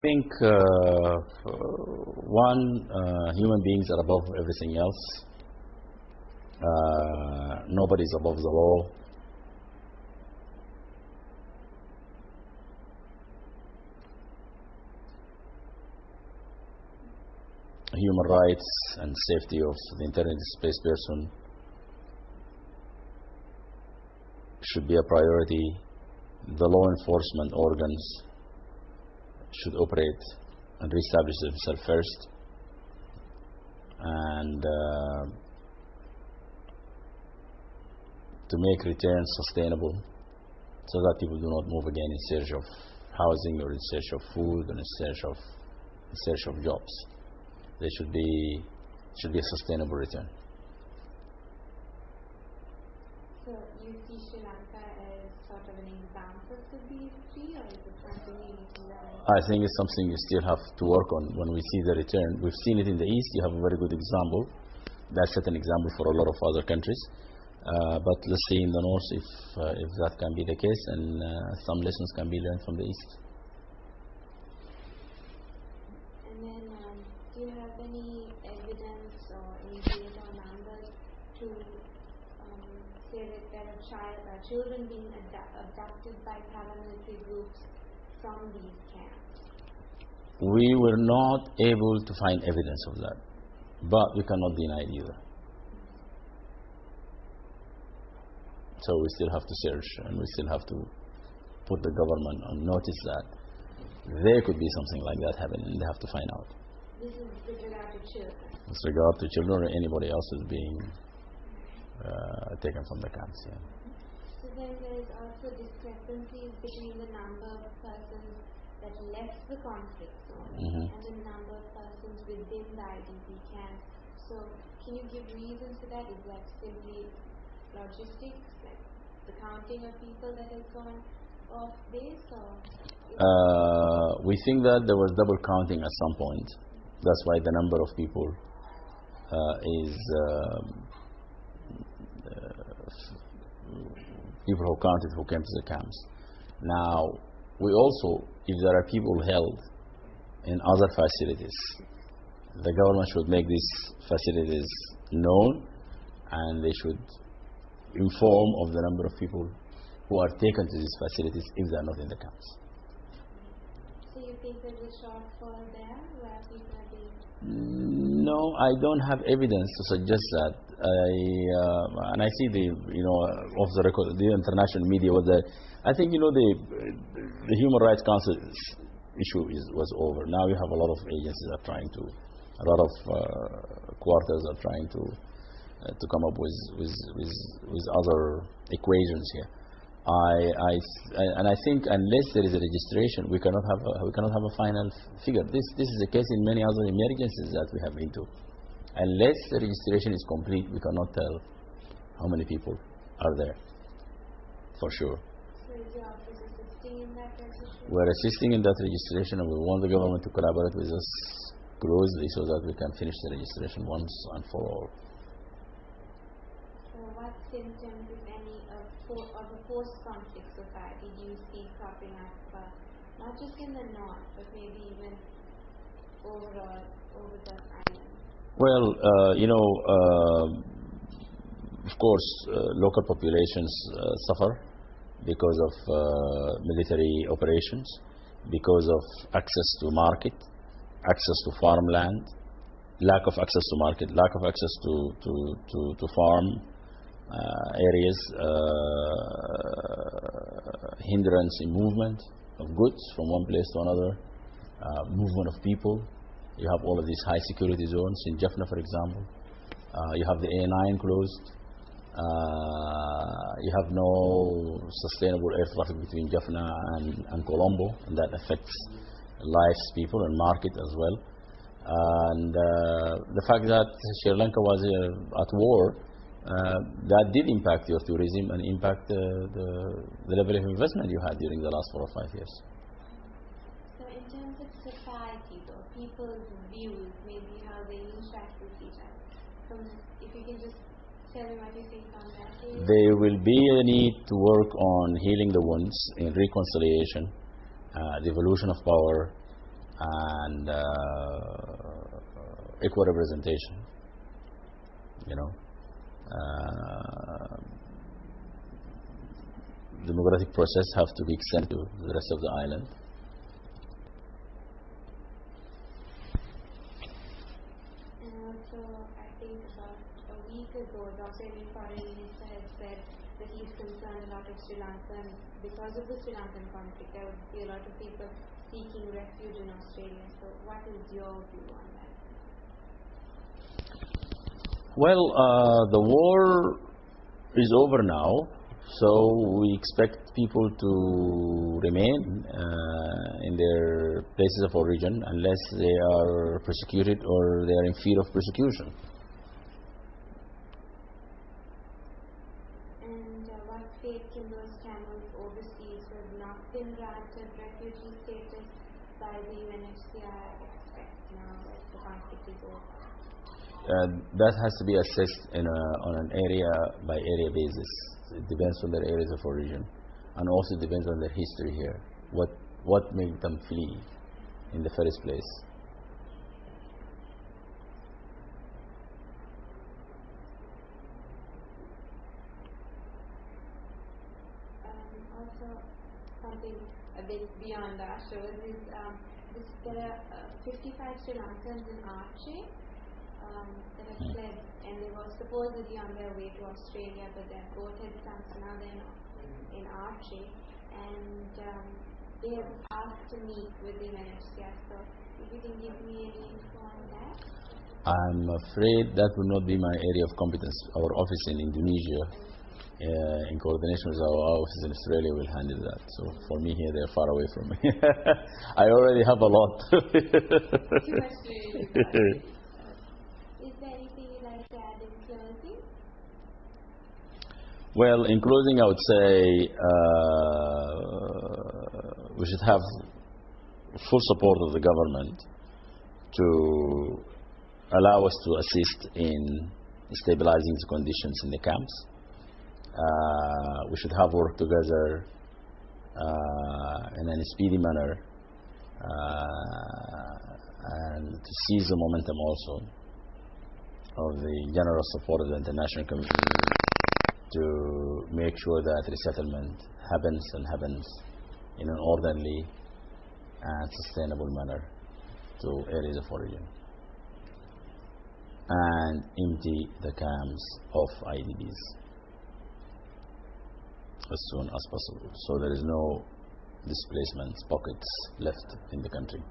think one, human beings are above everything else. Nobody is above the law. Human rights and safety of the internally displaced person should be a priority. The law enforcement organs should operate and reestablish themselves first, and to make returns sustainable so that people do not move again in search of housing or in search of food or in search of jobs. There should be a sustainable return. So you see Sri Lanka as sort of an example to these three, or is it something you need to learn? I think it's something you still have to work on. When we see the return, we've seen it in the East. You have a very good example. That set an example for a lot of other countries. But let's see in the North if that can be the case, and some lessons can be learned from the East. And then, do you have any evidence or any data or numbers to say that there are children being abducted by paramilitary groups from these camps? We were not able to find evidence of that, but we cannot deny it either. So we still have to search, and we still have to put the government on notice that there could be something like that happening, and they have to find out. This is with regard to children? With regard to children or anybody else who's being taken from the camps, yeah. So then there is also discrepancies between the number of persons that left the conflict zone and the number of persons within the IDP camp. So can you give reasons for that? Is that simply logistics, like the counting of people that has gone off base, or? We think that there was double counting at some point. That's why the number of people is people who counted who came to the camps. Now, we also, if there are people held in other facilities, the government should make these facilities known, and they should inform of the number of people who are taken to these facilities if they are not in the camps. So you think there's a shortfall there where people are being... No, I don't have evidence to suggest that. And I see the, off the record, the international media was that. I think, the Human Rights Council issue was over. Now you have a lot of agencies are trying to, a lot of quarters are trying to come up with other equations here. And I think unless there is a registration, we cannot have a final figure. This is the case in many other emergencies that we have been to. Unless the registration is complete, we cannot tell how many people are there, for sure. So is your office assisting in that registration? We're assisting in that registration, and we want the government to collaborate with us closely so that we can finish the registration once and for all. So what symptoms, if any, of a post-conflict society do you see cropping up, not just in the north, but maybe even overall over the island? Well, of course, local populations suffer because of military operations, because of access to market, access to farmland, lack of access to market, lack of access to farm areas, hindrance in movement of goods from one place to another, movement of people. You have all of these high security zones in Jaffna, for example. You have the A9 closed. You have no sustainable air traffic between Jaffna and Colombo, and that affects lives, people, and market as well. And the fact that Sri Lanka was at war, that did impact your tourism and impact the level of investment you had during the last 4 or 5 years. So in terms of society, though, people's views, maybe how they interact with each other, if you can just tell me what you think on that. There will be a need to work on healing the wounds in reconciliation, devolution of power, and equal representation. You know, democratic process have to be extended to the rest of the island. I think about a week ago, the Australian Foreign Minister had said that he's concerned a lot of Sri Lankan, because of the Sri Lankan conflict, there would be a lot of people seeking refuge in Australia. So what is your view on that? Well, the war is over now, so we expect people to remain in their places of origin unless they are persecuted or they are in fear of persecution. And what fate can those Tamils overseas who have not been granted refugee status by the UNHCR expect now that the conflict is over? That has to be assessed on an area-by-area basis. It depends on their areas of origin, and also depends on their history here. What made them flee in the first place? Also, something a bit beyond our shows is there are 55 Sri Lankans in Aceh that have fled, and they were supposedly on their way to Australia, but their boat had sunk, so now they're in Aceh, and they have asked to meet with the UNHCR. So if you can give me any info on that. I'm afraid that will not be my area of competence. Our office in Indonesia, in coordination with our office in Australia, will handle that. So for me here, they're far away from me. I already have a lot. Too much to do. Is there anything you'd like to add in closing? Well, in closing, I would say we should have full support of the government to allow us to assist in stabilizing the conditions in the camps. We should have worked together in a speedy manner and to seize the momentum also of the general support of the international community to make sure that resettlement happens in an orderly and sustainable manner to areas of origin, and empty the camps of IDPs as soon as possible, so there is no displacement pockets left in the country.